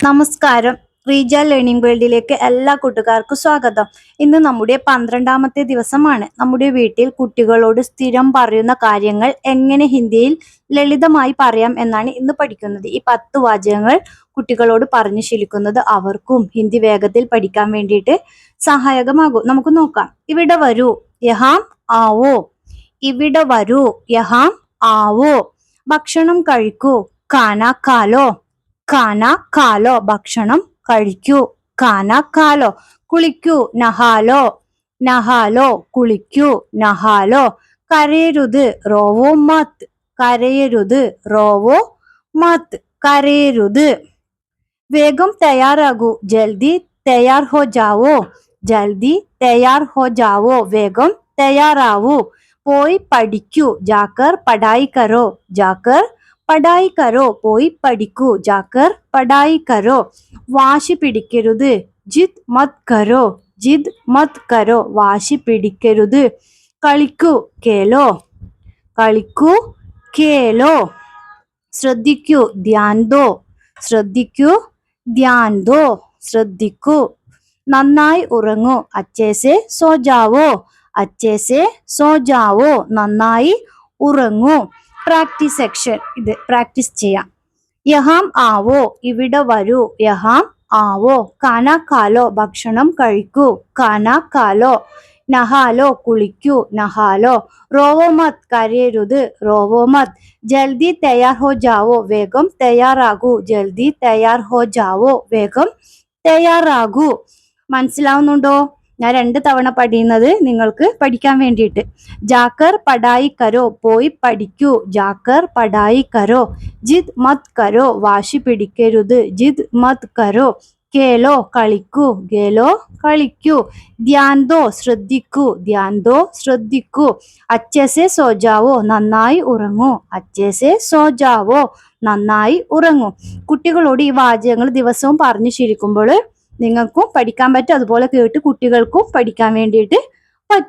നമസ്കാരം. റീജ ലേണിംഗ് വേൾഡിലേക്ക് എല്ലാ കൂട്ടുകാർക്കും സ്വാഗതം. ഇന്ന് നമ്മുടെ 12ാമത്തെ ദിവസമാണ്. നമ്മുടെ വീട്ടിൽ കുട്ടികളോട് സ്ഥിരം പറയുന്ന കാര്യങ്ങൾ എങ്ങനെ ഹിന്ദിയിൽ ലളിതമായി പറയാം എന്നാണ് ഇന്ന് പഠിക്കുന്നത്. ഈ 10 വാചകങ്ങൾ കുട്ടികളോട് പറഞ്ഞു ശീലിക്കുന്നത് അവർക്കും ഹിന്ദി വേഗത്തിൽ പഠിക്കാൻ വേണ്ടിയിട്ട് സഹായകമാകും. നമുക്ക് നോക്കാം. ഇവിടെ വരൂ, യഹാം ആവോ. ഇവിടെ വരൂ, യഹാം ആവോ. ഭക്ഷണം കഴിക്കൂ, ഖാന ഖാലോ. ഖാന ഖാലോ, ഭക്ഷണം കഴിക്കൂ. ഖാന ഖാലോ. കുളിക്കൂ, നഹാലോ. നഹാലോ, കുളിക്കൂ. നഹാലോ. കരയരുത്, റോവോ മത്. കരയരുത്, റോവോ മത്. കരയരുത്. വേഗം തയ്യാറാകൂ, ജൽദി തയ്യാർ ഹോ ജാവോ. ജൽദി തയ്യാർ ഹോ ജാവോ, വേഗം തയ്യാറാവൂ. പോയി പഠിക്കൂ, ജാക്കർ പഠായി കരോ. ജാക്കർ പഠായി കരോ, പോയി പഠിക്കൂ. ജാക്കർ പഠായി കരോ. വാശി പിടിക്കരുത്, ജിദ് മത് കരോ. ജിദ് മത് കരോ, വാശി പിടിക്കരുത്. കളിക്കൂ, കേലോ. കളിക്കൂ, കേലോ. ശ്രദ്ധിക്കൂ, ധ്യാൻ ദോ. ശ്രദ്ധിക്കൂ, ധ്യാൻ ദോ. ശ്രദ്ധിക്കൂ. നന്നായി ഉറങ്ങൂ, അച്ചേസെ സോ ജാവോ. അച്ചേസെ സോ ജാവോ, നന്നായി ഉറങ്ങൂ. പ്രാക്ടീസ് സെക്ഷൻ, ഇത് പ്രാക്ടീസ് ചെയ്യാം. യഹാം ആവോ, ഇവിടെ വരൂ. യഹാം ആവോ. ഖാന ഖാലോ, ഭക്ഷണം കഴിക്കൂ. ഖാന ഖാലോ. നഹാലോ, കുളിക്കൂ. നഹാലോ. റോവോ മത്, കരയരുത്. റോവോ മത്. ജൽദി തയ്യാർ ഹോ ജാവോ, വേഗം തയ്യാറാകൂ. ജൽദി തയ്യാർ ഹോ ജാവോ, വേഗം തയ്യാറാകൂ. മനസ്സിലാവുന്നുണ്ടോ? ഞാൻ 2 തവണ പഠിക്കുന്നത് നിങ്ങൾക്ക് പഠിക്കാൻ വേണ്ടിയിട്ട്. ജാക്കർ പഠായി കരോ, പോയി പഠിക്കൂ. ജാക്കർ പഠായി കരോ. ജിദ് മത് കരോ, വാശി പിടിക്കരുത്. ജിദ് മത് കരോ. കേലോ, കളിക്കൂ. ഗേലോ, കളിക്കൂ. ധ്യാൻ ദോ, ശ്രദ്ധിക്കൂ. ധ്യാൻ ദോ, ശ്രദ്ധിക്കൂ. അച്ചേസെ സോ ജാവോ, നന്നായി ഉറങ്ങൂ. അച്ചേസെ സോ ജാവോ, നന്നായി ഉറങ്ങൂ. കുട്ടികളോട് ഈ വാചകങ്ങൾ ദിവസവും പറഞ്ഞു ശീലിക്കുമ്പോൾ നിങ്ങൾക്കും പഠിക്കാൻ പറ്റും, അതുപോലെ കേട്ട് കുട്ടികൾക്കും പഠിക്കാൻ വേണ്ടിയിട്ട് പറ്റും.